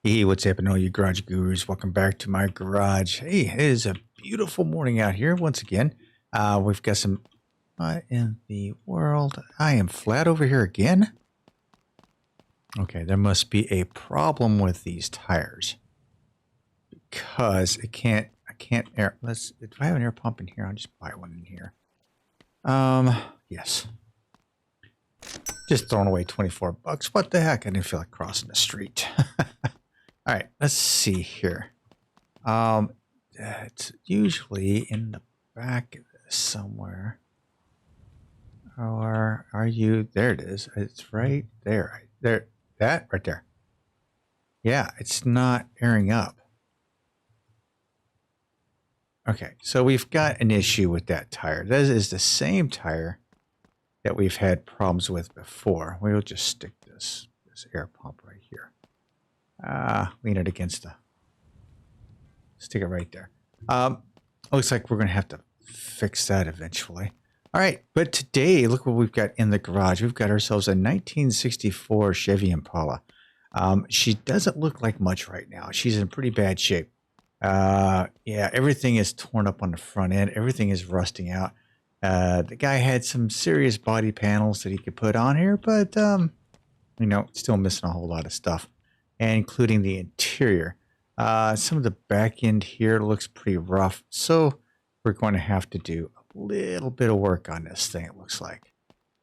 Hey, what's happening, all you garage gurus? Welcome back to my garage. Hey, it is a beautiful morning out here once again. We've got some in the world. I am flat over here again. Okay, there must be a problem with these tires because I can't air. Do I have an air pump in here? I'll just buy one in here. Yes. Just throwing away 24 bucks. What the heck? I didn't feel like crossing the street. All right, let's see here. It's usually in the back of this somewhere. Or are you? There it is. It's right there. There. That right there. Yeah, it's not airing up. Okay, so we've got an issue with that tire. That is the same tire that we've had problems with before. We'll just stick this air pump right here. Lean it against the, stick it right there. Looks like we're going to have to fix that eventually. All right, but today, look what we've got in the garage. We've got ourselves a 1964 Chevy Impala. She doesn't look like much right now. She's in pretty bad shape. Yeah, everything is torn up on the front end. Everything is rusting out. The guy had some serious body panels that he could put on here, but, you know, still missing a whole lot of stuff, including the interior. Some of the back end here looks pretty rough, so we're going to have to do a little bit of work on this thing, it looks like.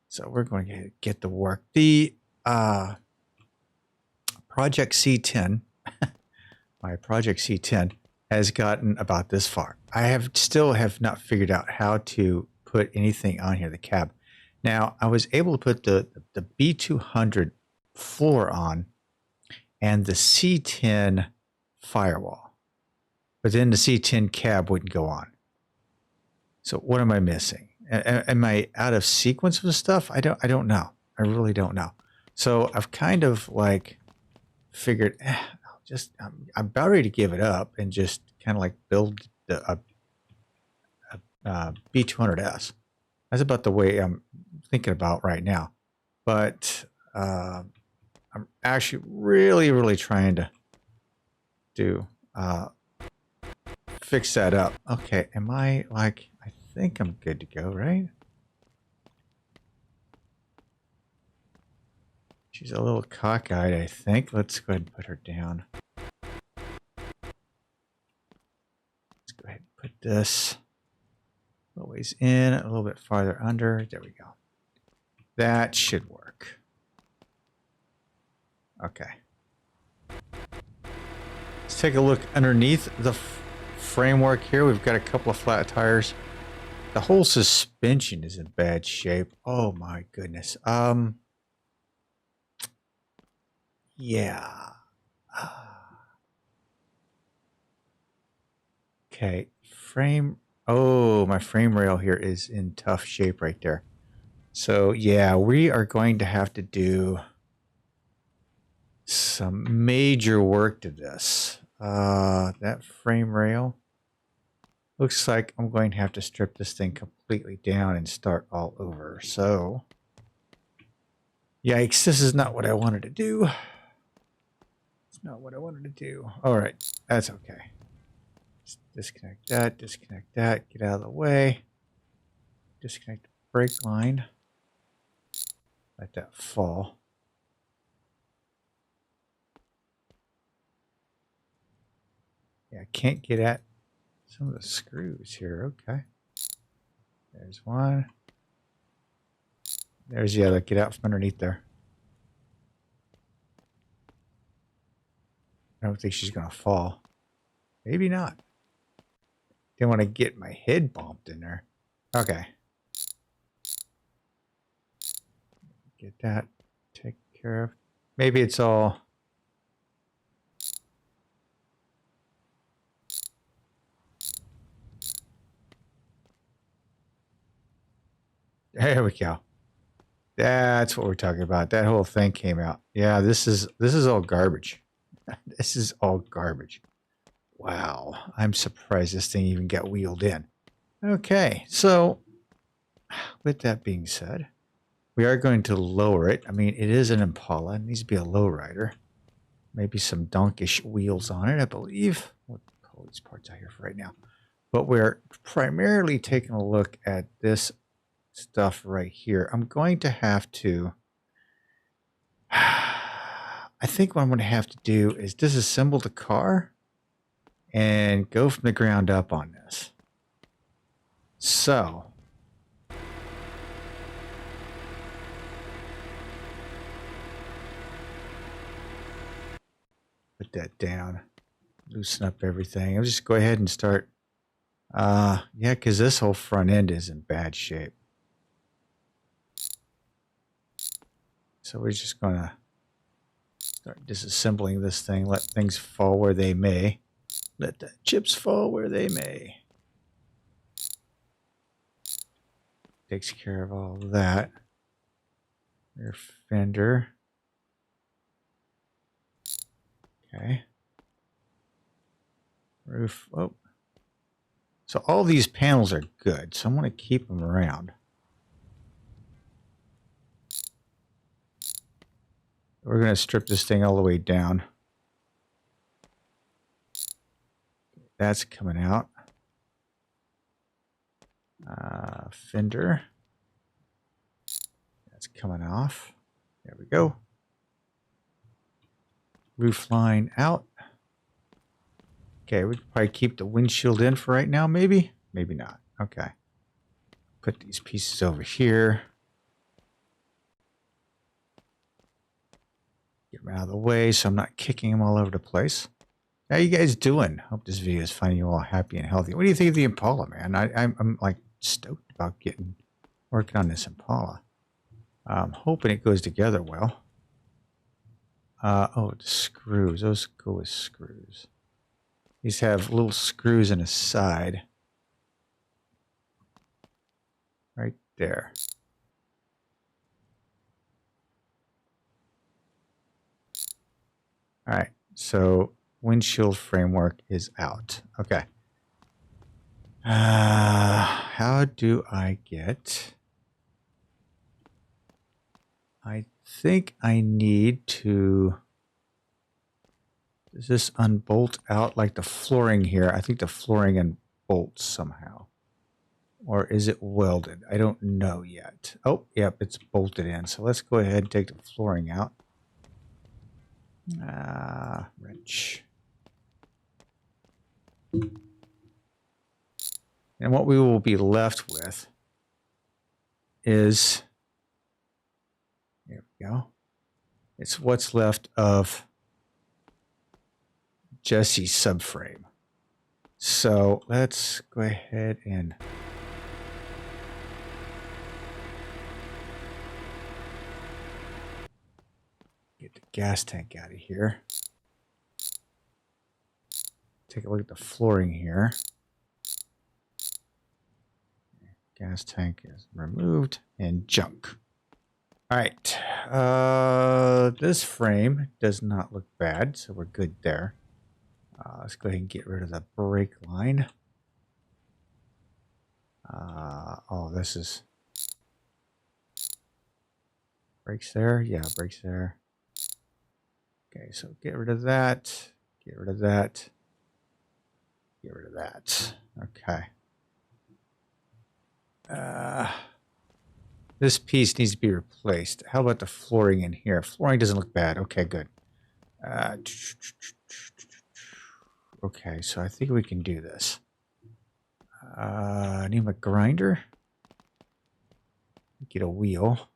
So we're going to get to work. The Project C10, my Project C10, has gotten about this far. I still have not figured out how to put anything on here, the cab. Now, I was able to put the B200 floor on and the C10 firewall, but then the C10 cab wouldn't go on. So what am I missing? Am I out of sequence with stuff? I don't know. I really don't know. So I've kind of like figured, I'm about ready to give it up and just kind of like build the B200S. That's about the way I'm thinking about right now. But I'm actually really trying to fix that up. Okay, am I like, I think I'm good to go, right? She's a little cockeyed, I think. Let's go ahead and put her down. Let's go ahead and put this a little ways in, a little bit farther under. There we go. That should work. Okay. Let's take a look underneath the framework here. We've got a couple of flat tires. The whole suspension is in bad shape. Oh my goodness. Yeah. Okay. Oh, my frame rail here is in tough shape right there. So yeah, we are going to have to do some major work to this. That frame rail looks like I'm going to have to strip this thing completely down and start all over. So yikes, this is not what I wanted to do. It's not what I wanted to do. All right, that's okay. Just disconnect that, get out of the way. Disconnect the brake line. Let that fall. Yeah, I can't get at some of the screws here. Okay. There's one. There's the other. Get out from underneath there. I don't think she's going to fall. Maybe not. Didn't want to get my head bumped in there. Okay. Get that taken care of. Maybe it's all... There we go. That's what we're talking about. That whole thing came out. Yeah, this is all garbage. This is all garbage. Wow. I'm surprised this thing even got wheeled in. Okay, so with that being said, we are going to lower it. I mean, it is an Impala. It needs to be a lowrider. maybe some donkish wheels on it, I believe. We'll pull these parts out here for right now. But we're primarily taking a look at this stuff right here. I'm going to have to, I think what I'm going to have to do is disassemble the car and go from the ground up on this. So, put that down, loosen up everything. I'll just go ahead and start. Yeah, because this whole front end is in bad shape. So we're just going to start disassembling this thing, let things fall where they may. Let the chips fall where they may. Takes care of all of that. Rear fender. Okay. Roof. Oh. So all these panels are good, so I'm going to keep them around. We're going to strip this thing all the way down. That's coming out. Fender. That's coming off. There we go. Roof line out. Okay, we could probably keep the windshield in for right now, maybe? Maybe not. Okay. Put these pieces over here. Get them out of the way so I'm not kicking them all over the place. How you guys doing? Hope this video is finding you all happy and healthy. What do you think of the Impala, man? I'm like stoked about working on this Impala. I'm hoping it goes together well. Oh, the screws. Those go with screws. These have little screws in the side. Right there. All right. So windshield framework is out. Okay. How do I get... I think I need to... Does this unbolt out like the flooring here? I think the flooring unbolts somehow. Or is it welded? I don't know yet. Oh, yep, it's bolted in. So let's go ahead and take the flooring out. Wrench. And what we will be left with is... There we go. It's what's left of Jesse's subframe. So let's go ahead and get the gas tank out of here. Take a look at the flooring here. Gas tank is removed and junk. All right. This frame does not look bad, so we're good there. Let's go ahead and get rid of the brake line. Oh, this is... Brakes there? Yeah, brakes there. Okay, so get rid of that. Get rid of that. Get rid of that. Okay. This piece needs to be replaced. How about the flooring in here? Flooring doesn't look bad. Okay, good. Okay, so I think we can do this. I need my grinder. Get a wheel.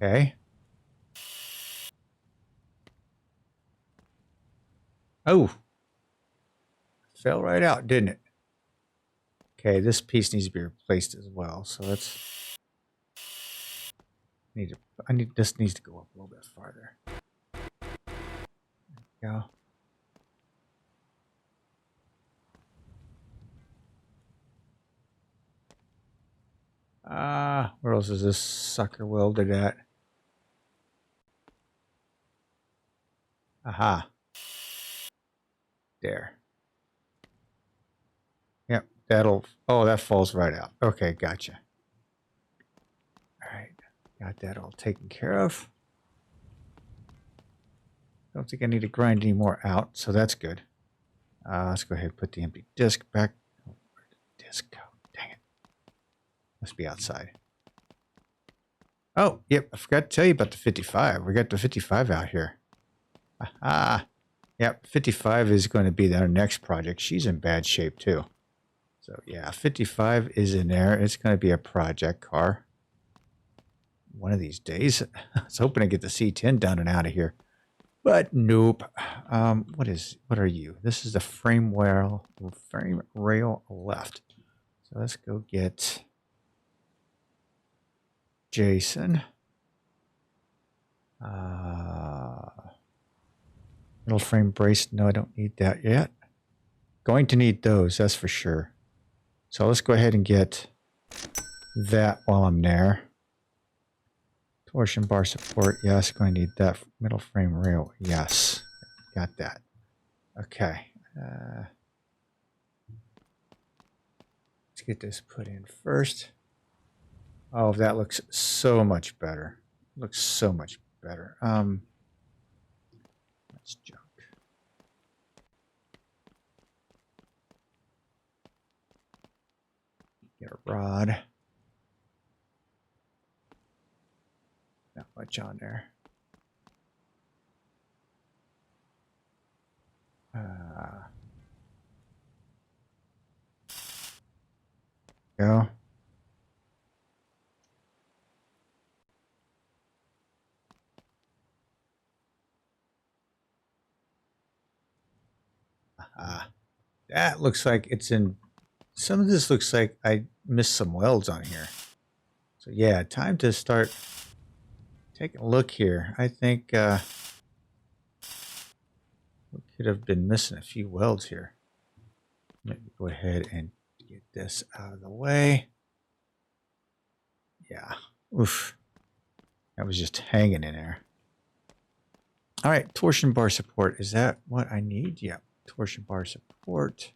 Okay. Oh. Fell right out, didn't it? Okay, this piece needs to be replaced as well. So let's... This needs to go up a little bit farther. There we go. Where else is this sucker welded at? Aha. There. Yep, that'll... Oh, that falls right out. Okay, gotcha. Got that all taken care of. Don't think I need to grind any more out, so that's good. Let's go ahead and put the empty disk back. Oh, where did the disk go? Dang it. Must be outside. Oh, yep, I forgot to tell you about the 55. We got the 55 out here. Aha. Yep, 55 is going to be our next project. She's in bad shape too. So yeah, 55 is in there. It's going to be a project car. One of these days. I was hoping to get the C10 done and out of here. But nope. What are you? This is the frame rail left. So let's go get Jason. Middle frame brace. No, I don't need that yet. Going to need those, that's for sure. So let's go ahead and get that while I'm there. Torsion bar support, yes. Going to need that. Middle frame rail, yes. Got that. Okay. Let's get this put in first. Oh, that looks so much better. Looks so much better. That's junk. Get a rod. Not much on there. Go. That looks like it's in. Some of this looks like I missed some welds on here. So yeah, time to start taking a look here. I think we could have been missing a few welds here. Let me go ahead and get this out of the way. Yeah. Oof. That was just hanging in there. All right, torsion bar support. Is that what I need? Yeah, torsion bar support.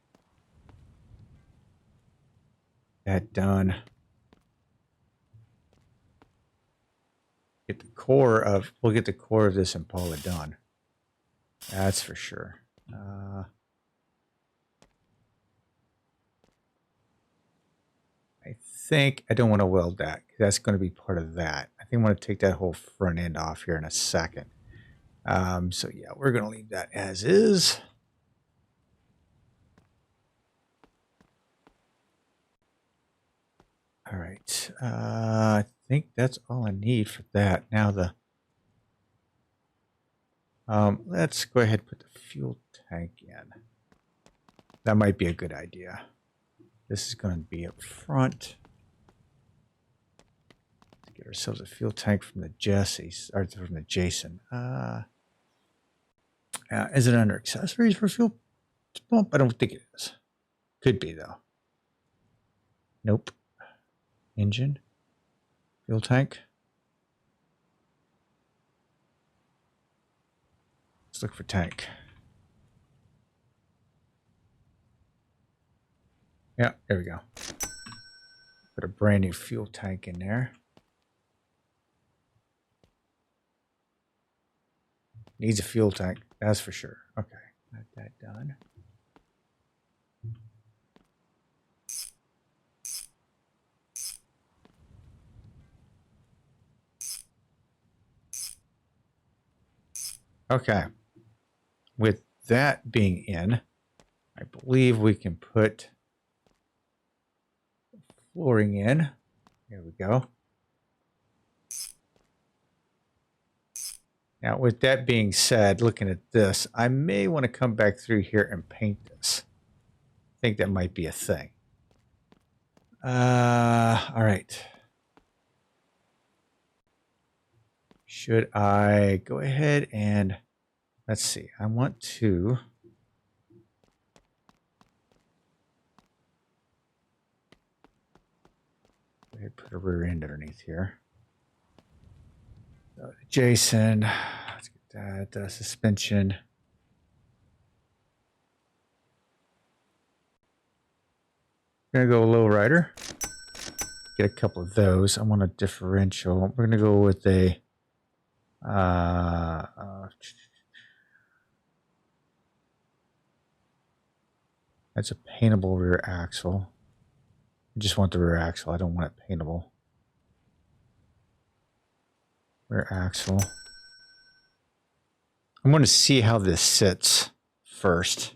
That done. Get the core of. We'll get the core of this Impala done. That's for sure. I think I don't want to weld that. That's going to be part of that. I think I want to take that whole front end off here in a second. So yeah, we're going to leave that as is. All right. I think that's all I need for that. Now let's go ahead and put the fuel tank in. That might be a good idea. This is going to be up front. Let's get ourselves a fuel tank from the from the Jason. Is it under accessories for fuel pump? I don't think it is. Could be though. Nope. Engine. Fuel tank. Let's look for tank. Yeah, there we go. Put a brand new fuel tank in there. Needs a fuel tank, that's for sure. Okay, got that done. Okay. With that being in, I believe we can put flooring in. There we go. Now, with that being said, looking at this, I may want to come back through here and paint this. I think that might be a thing. All right. Should I go ahead and, let's see, I want to go ahead and put a rear end underneath here. Jason, let's get that suspension. Gonna go low rider. get a couple of those. I want a differential. We're going to go with a that's a paintable rear axle. I just want the rear axle. I don't want it paintable. Rear axle. I'm going to see how this sits first.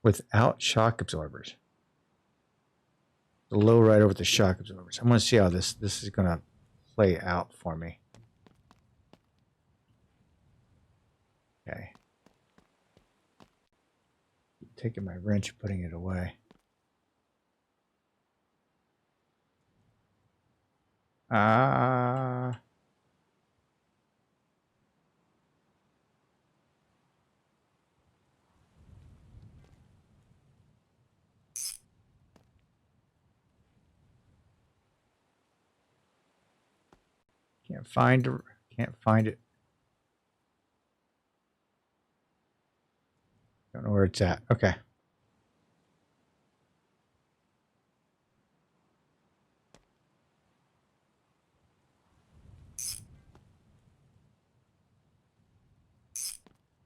Without shock absorbers. The low rider with the shock absorbers. I'm going to see how this is going to play out for me. Okay. Taking my wrench, putting it away. Can't find it. Don't know where it's at. Okay.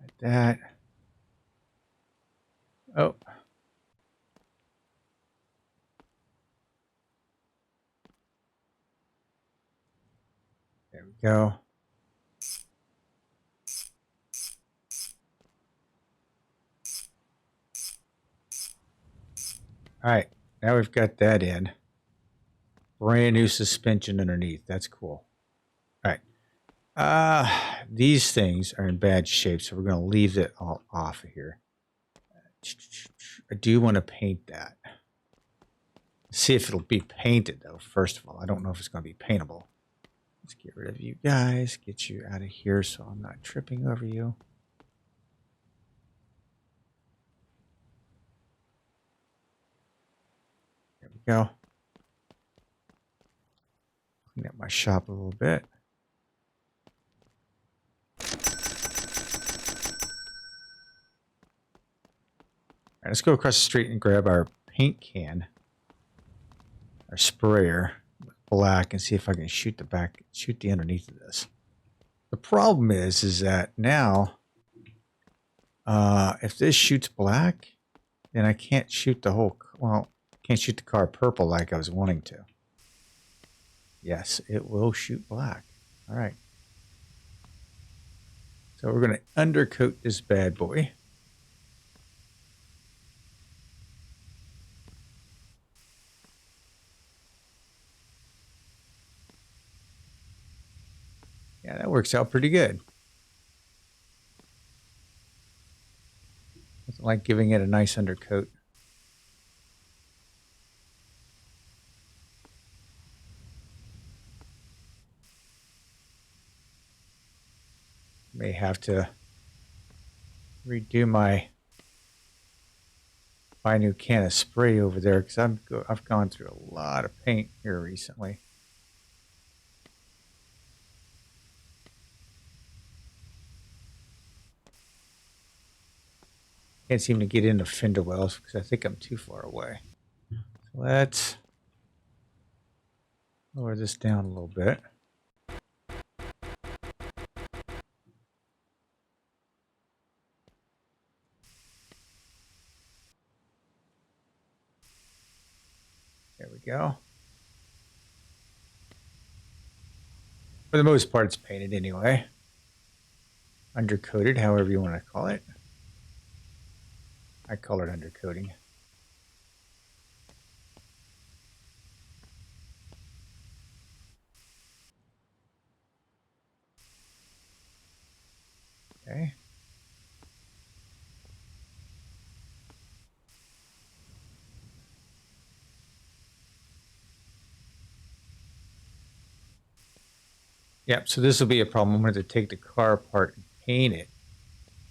Like that. Oh. There we go. All right, now we've got that in. Brand new suspension underneath. That's cool. All right. These things are in bad shape, so we're going to leave it all off of here. I do want to paint that. See if it'll be painted, though, first of all. I don't know if it's going to be paintable. Let's get rid of you guys. Get you out of here so I'm not tripping over you. There we go. Clean up my shop a little bit. All right, let's go across the street and grab our paint can, our sprayer, black, and see if I can shoot the underneath of this. The problem is that now, if this shoots black, then I can't shoot the whole. Well, can't shoot the car purple like I was wanting to. Yes, it will shoot black. All right. So we're going to undercoat this bad boy. Yeah, that works out pretty good. It's like giving it a nice undercoat. May have to redo my buy a new can of spray over there because I've gone through a lot of paint here recently. Can't seem to get into fender wells because I think I'm too far away. So let's lower this down a little bit. There we go. For the most part, it's painted anyway. Undercoated, however you want to call it. I call it undercoating. Okay. Yep, so this will be a problem. I'm going to take the car apart and paint it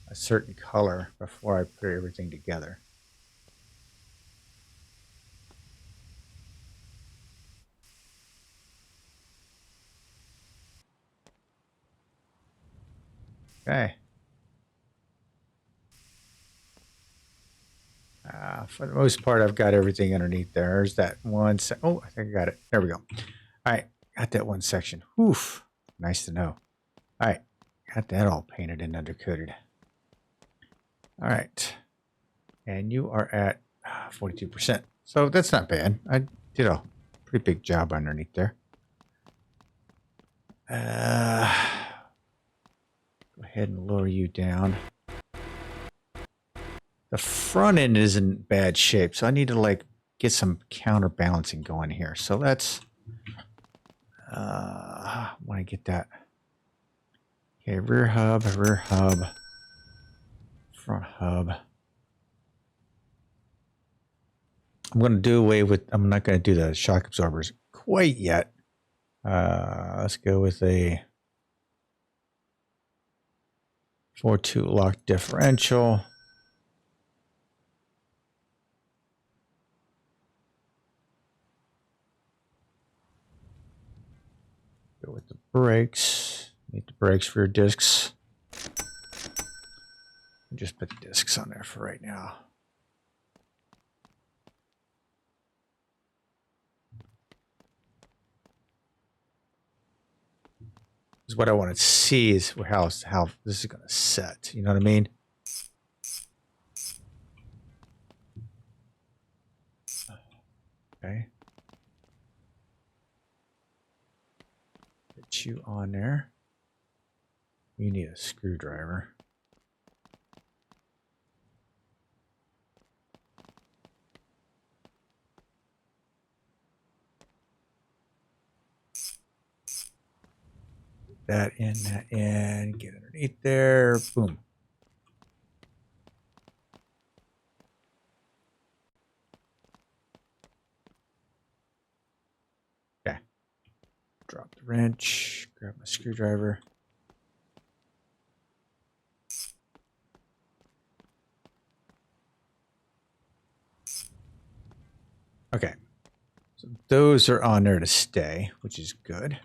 a certain color before I put everything together. Okay. For the most part, I've got everything underneath there. There's that one. Oh, I think I got it. There we go. All right. Got that one section. Oof. Nice to know. All right. Got that all painted and undercoated. All right. And you are at 42%. So that's not bad. I did a pretty big job underneath there. Go ahead and lower you down. The front end is in bad shape, so I need to like get some counterbalancing going here. So let's want to get that. Okay, rear hub, front hub. I'm going to do away with, I'm not going to do the shock absorbers quite yet. Let's go with a 4-2 lock differential. Go with the brakes. Need the brakes for your discs. Just put the discs on there for right now. Is what I want to see is how this is going to set. You know what I mean? Okay. Put you on there. You need a screwdriver. That in, get underneath there, boom. Okay. Drop the wrench, grab my screwdriver. Okay. So those are on there to stay, which is good.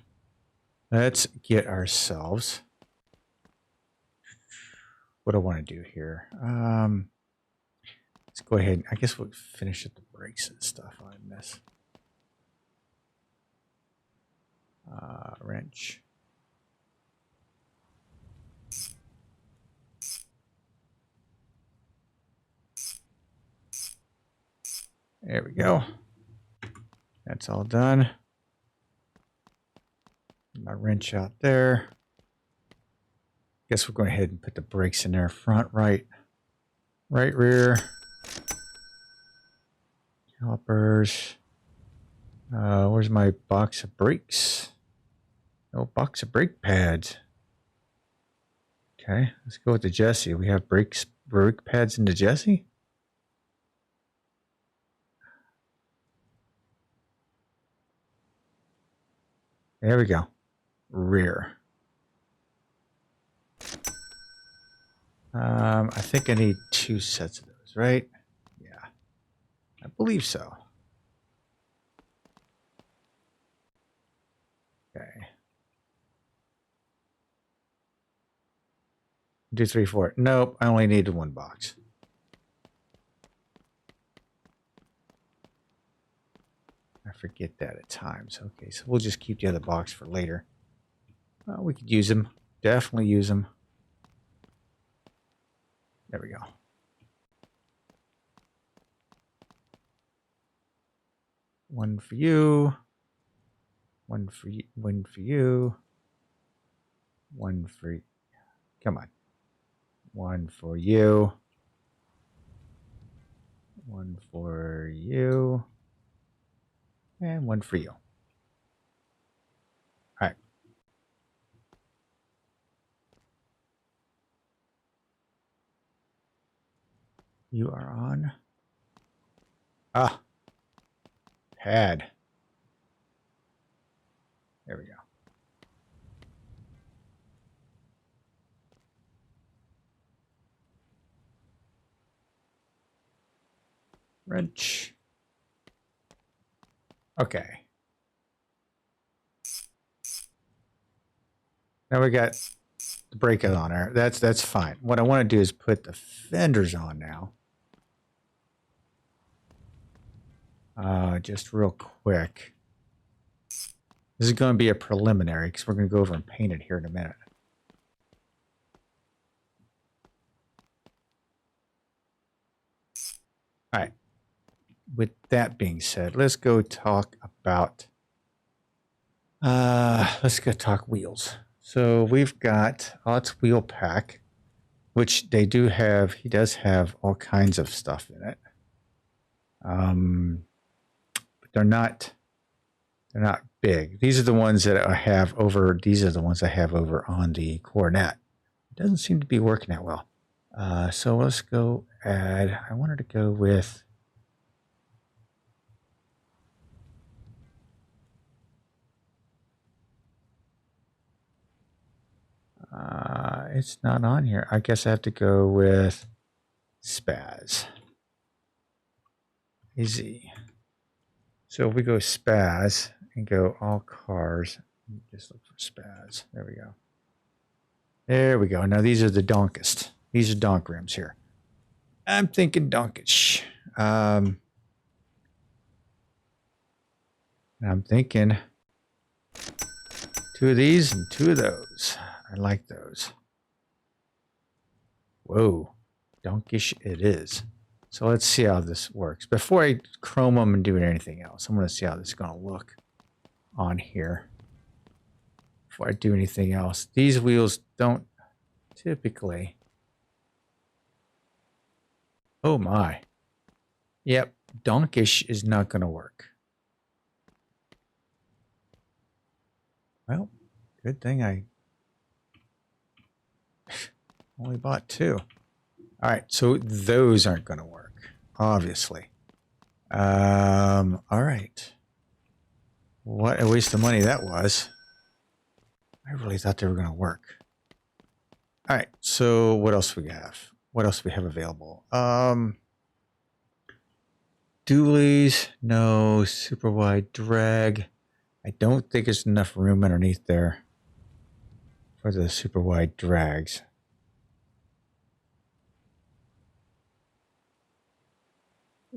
Let's get ourselves, what do I want to do here? Let's go ahead. I guess we'll finish up the brakes and stuff on this. Wrench. There we go. That's all done. My wrench out there. Guess we're going ahead and put the brakes in there. Front, right, rear. Calipers. Where's my box of brakes? No box of brake pads. Okay, let's go with the Jesse. We have brake pads in the Jesse. There we go. Rear. I think I need 2 sets of those, right? Yeah, I believe so. Okay. 2, 3, 4. Nope, I only needed 1 box. I forget that at times. Okay, so we'll just keep the other box for later. We could use them. Definitely use them. There we go. One for you. One for you. One for you. One for... Come on. One for you. One for you. And one for you. All right. You are on. Ah. Pad. There we go. Wrench. Okay. Now we got the brake on there. That's fine. What I want to do is put the fenders on now. just real quick. This is going to be a preliminary because we're going to go over and paint it here in a minute. All right. With that being said, let's go talk about, let's go talk wheels. So we've got Ott's wheel pack, which they do have, he does have all kinds of stuff in it. But they're not big. These are the ones that I have over, these are the ones I have over on the Coronet. It doesn't seem to be working that well. So let's go add, I wanted to go with, it's not on here. I guess I have to go with Spaz. Easy. So if we go Spaz and go all cars, just look for Spaz. There we go. There we go. Now these are the donkest. These are donk rims here. I'm thinking donkish. I'm thinking 2 of these and 2 of those. I like those. Whoa, donkish it is. So let's see how this works. Before I chrome them and do anything else, I'm going to see how this is going to look on here. Before I do anything else. These wheels don't typically... Oh my. Yep, donkish is not going to work. Well, good thing I only bought 2. All right, so those aren't going to work, obviously. All right. What a waste of money that was. I really thought they were going to work. All right, so what else we have? What else do we have available? Dualies, no. Super wide drag. I don't think there's enough room underneath there for the super wide drags.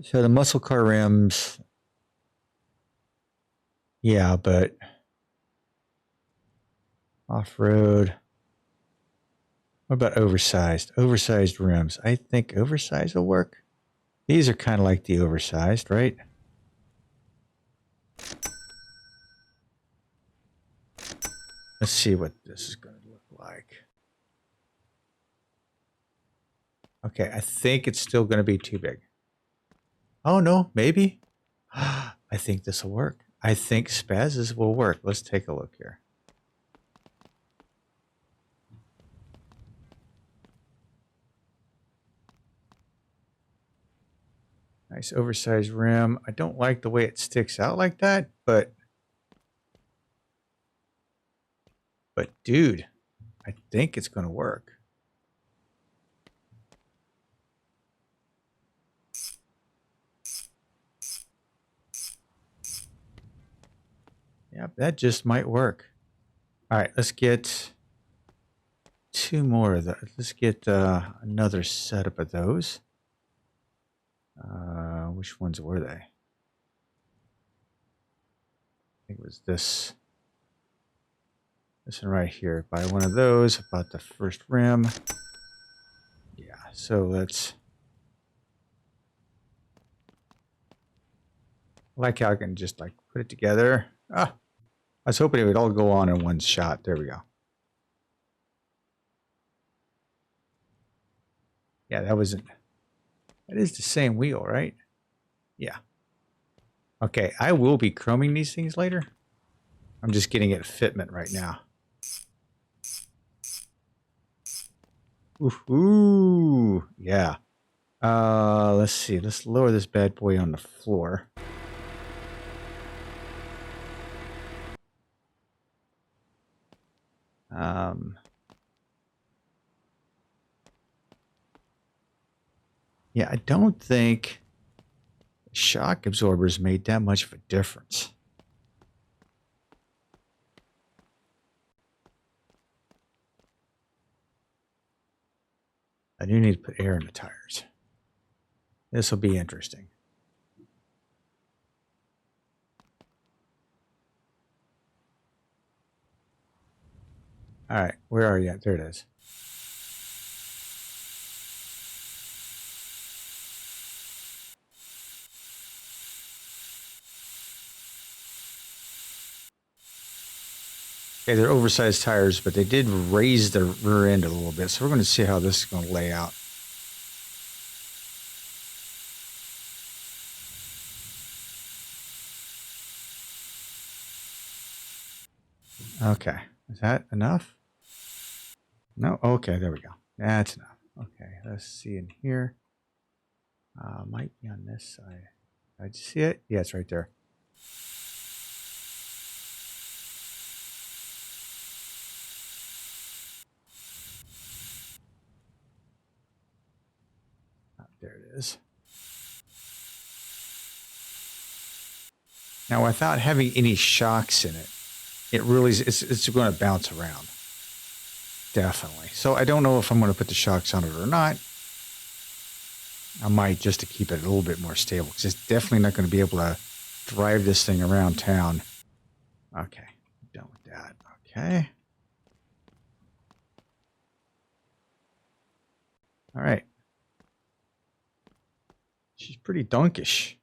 So the muscle car rims, yeah, but off-road. What about oversized? Oversized rims. I think oversized will work. These are kind of like the oversized, right? Let's see what this is going to look like. Okay, I think it's still going to be too big. Oh, no, maybe. I think this will work. I think Spaz's will work. Let's take a look here. Nice oversized rim. I don't like the way it sticks out like that, but dude, I think it's going to work. Yep, that just might work. All right, let's get 2 more of those. Let's get another setup of those. Which ones were they? I think it was this one right here. Buy one of those. About the first rim. Yeah, so let's... I like how I can just like put it together. Ah, I was hoping it would all go on in one shot. There we go. Yeah, that wasn't... That is the same wheel, right? Yeah. Okay, I will be chroming these things later. I'm just getting it fitment right now. Ooh, yeah. Let's see. Let's lower this bad boy on the floor. Yeah, I don't think shock absorbers made that much of a difference. I do need to put air in the tires. This will be interesting. All right, where are you at? There it is. Okay, they're oversized tires, but they did raise the rear end a little bit. So we're going to see how this is going to lay out. Okay, is that enough? No? Okay, there we go. That's enough. Okay, let's see in here. Might be on this side. Did you see it? Yeah, it's right there. There it is. Now, without having any shocks in it, it really is, it's going to bounce around. Definitely. So I don't know if I'm going to put the shocks on it or not. I might, just to keep it a little bit more stable, because it's definitely not going to be able to drive this thing around town. Okay, done with that. Okay. All right. She's pretty donkish.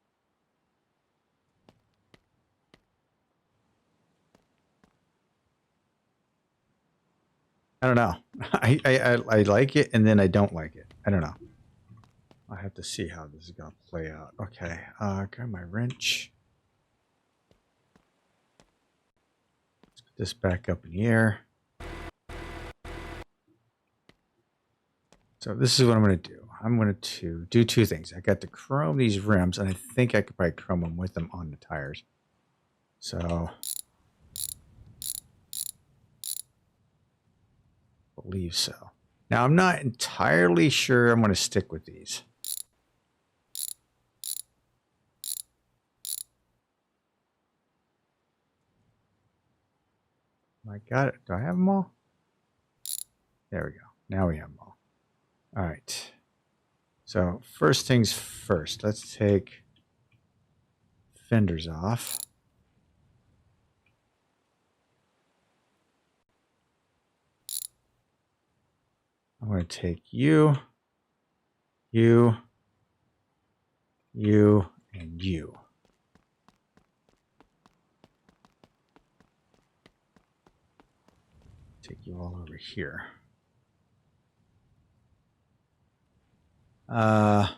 I don't know. I like it, and then I don't like it. I don't know. I have to see how this is going to play out. Okay, got my wrench. Let's put this back up in the air. So this is what I'm going to do. I'm going to do two things. I got to chrome these rims, and I think I could probably chrome them with them on the tires. So, I believe so. Now, I'm not entirely sure I'm going to stick with these. I got it. Do I have them all? There we go. Now we have them all. All right. So first things first, let's take fenders off. I'm going to take you, and you. Take you all over here. How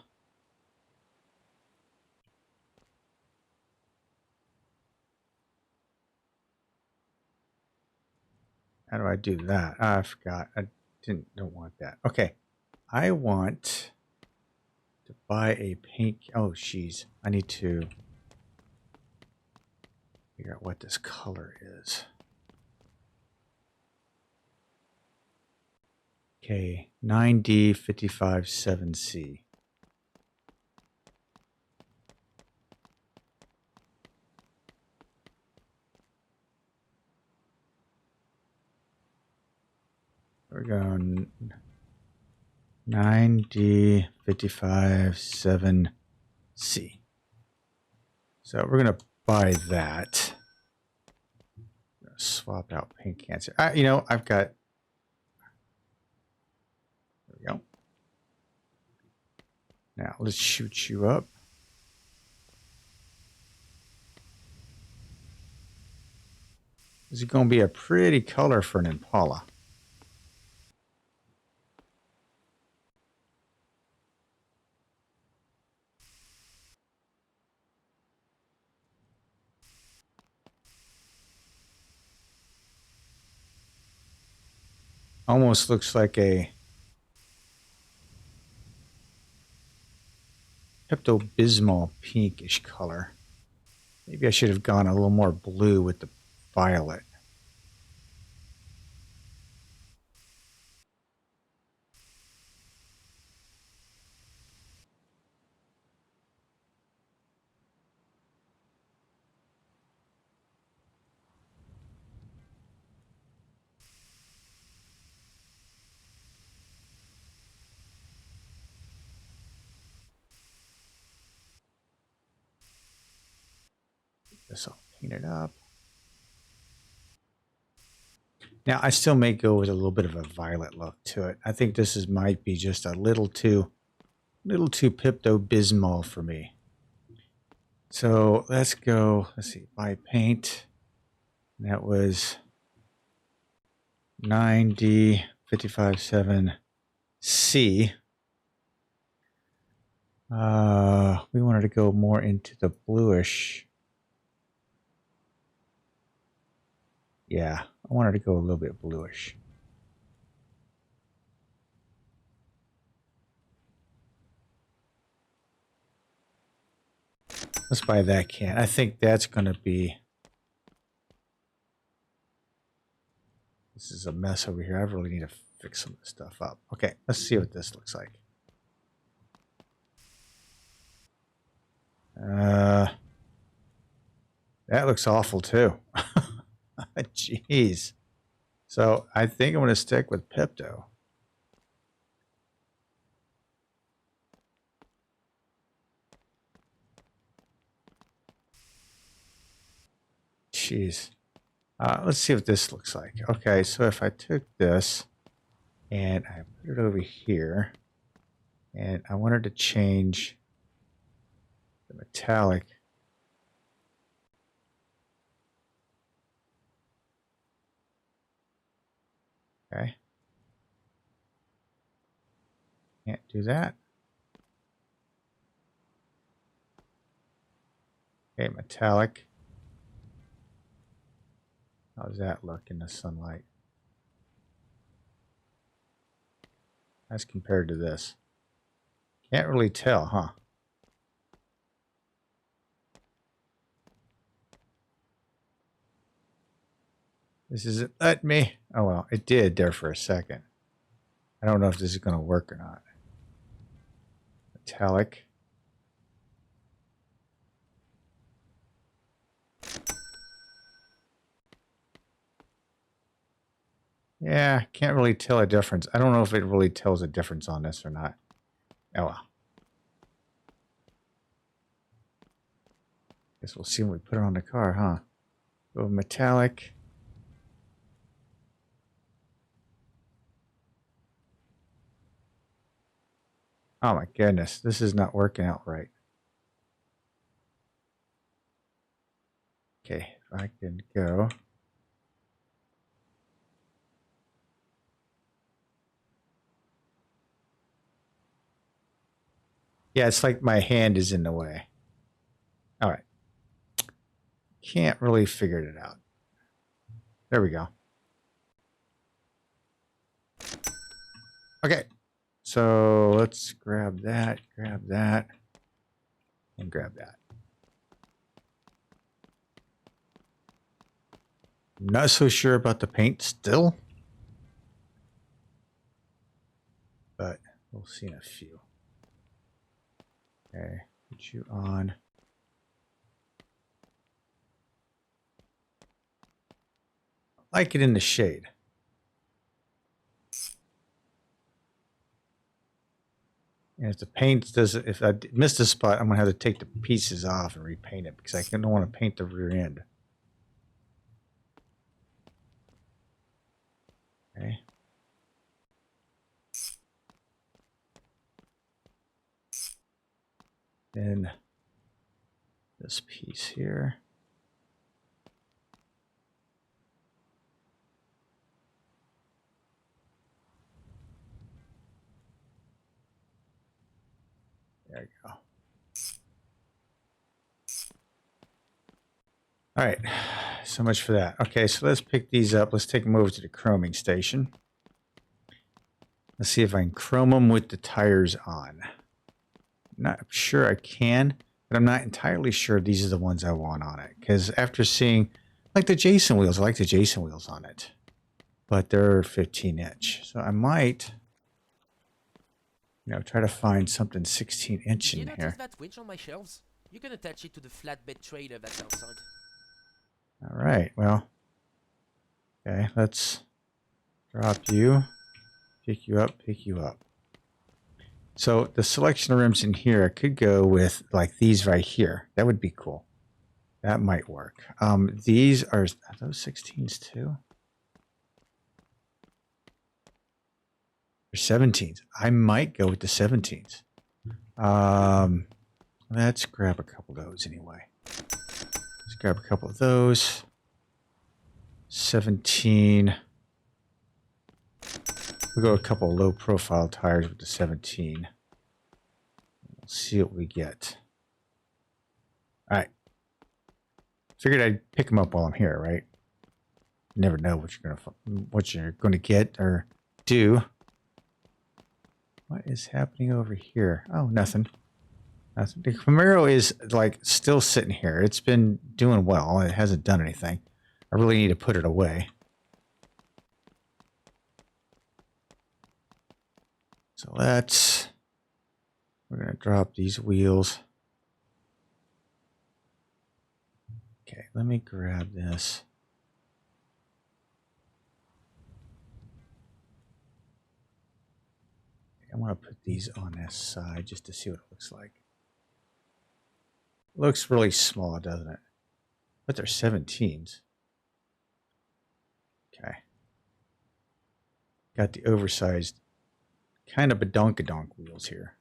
do I do that? I forgot. I don't want that. Okay. I want to buy a paint. Oh, jeez. I need to figure out what this color is. Okay. 9D557C. We're going 9D557C. So we're going to buy that. Swap out paint cans. You know, I've got. There we go. Now let's shoot you up. This is going to be a pretty color for an Impala. Almost looks like a Pepto-Bismol pinkish color. Maybe I should have gone a little more blue with the violet. This all painted up. Now, I still may go with a little bit of a violet look to it. I think this is might be just a little too Pepto-Bismol for me. So let's go, let's see, buy paint. That was 9D557C. We wanted to go more into the bluish. Yeah, I wanted to go a little bit bluish. Let's buy that can. I think that's going to be... This is a mess over here. I really need to fix some of this stuff up. Okay, let's see what this looks like. That looks awful too. Jeez. So I think I'm going to stick with Pepto. Jeez. Let's see what this looks like. Okay, so if I took this and I put it over here, and I wanted to change the metallic. Okay. Can't do that. Okay, metallic. How does that look in the sunlight? As compared to this. Can't really tell, huh? This isn't let me. Oh, well, it did there for a second. I don't know if this is going to work or not. Metallic. Yeah, can't really tell a difference. I don't know if it really tells a difference on this or not. Oh, well. Guess we'll see when we put it on the car, huh? Go metallic. Oh my goodness, this is not working out right. Okay, if I can go. Yeah, it's like my hand is in the way. All right. Can't really figure it out. There we go. Okay. So let's grab that, and grab that. Not so sure about the paint still, but we'll see in a few. Okay, put you on. I like it in the shade. And if the paint doesn't, if I miss the spot, I'm gonna have to take the pieces off and repaint it because I don't want to paint the rear end. Okay. Then this piece here. There you go. All right, so much for that. Okay, so let's pick these up. Let's take them over to the chroming station. Let's see if I can chrome them with the tires on. Not sure I can, but I'm not entirely sure these are the ones I want on it. Because after seeing, like the Jason wheels, I like the Jason wheels on it. But they're 15-inch. So I might, try to find something 16-inch in here. Notice that winch on my shelves? You can attach it to the flatbed trailer that's outside. All right, well, okay, let's drop you, pick you up. So the selection of rims in here, I could go with like these right here. That would be cool. That might work. These are those 16s too? Or 17s. I might go with the 17s. Let's grab a couple of those anyway. Let's grab a couple of those. 17. We'll go a couple of low profile tires with the 17. We'll see what we get. All right. Figured I'd pick them up while I'm here, right? You never know what you're gonna get or do. What is happening over here? Oh, nothing. Nothing. The Camaro is like still sitting here. It's been doing well. It hasn't done anything. I really need to put it away. So we're gonna drop these wheels. Okay, let me grab this. I want to put these on this side just to see what it looks like. Looks really small, doesn't it? But they're 17s. Okay. Got the oversized kind of badonkadonk wheels here.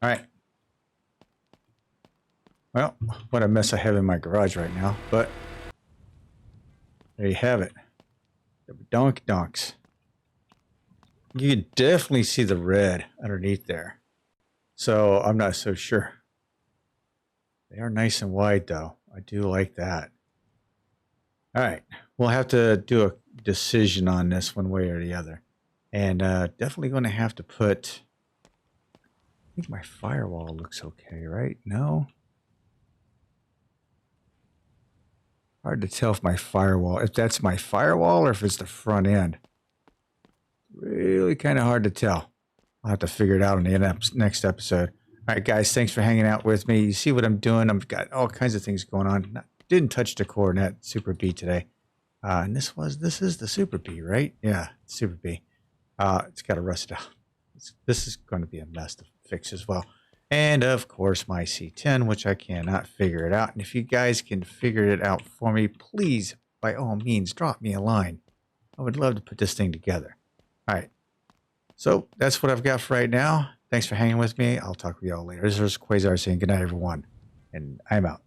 All right. Well, what a mess I have in my garage right now, but there you have it. The badonkadonks. You can definitely see the red underneath there. So I'm not so sure. They are nice and wide though. I do like that. All right. We'll have to do a decision on this one way or the other. And definitely going to have to put... I think my firewall looks okay, right? No? Hard to tell if that's my firewall or if it's the front end. Really kind of hard to tell. I'll have to figure it out in the next episode. All right, guys, thanks for hanging out with me. You see what I'm doing? I've got all kinds of things going on. Didn't touch the Coronet Super B today. And this is the Super B, right? Yeah, Super B. It's got to rust it out. This is going to be a mess to fix as well. And of course my C10, which I cannot figure it out. And if you guys can figure it out for me, please, by all means, drop me a line. I would love to put this thing together. All right. So that's what I've got for right now. Thanks for hanging with me. I'll talk with you all later. This is Quayzar saying good night, everyone. And I'm out.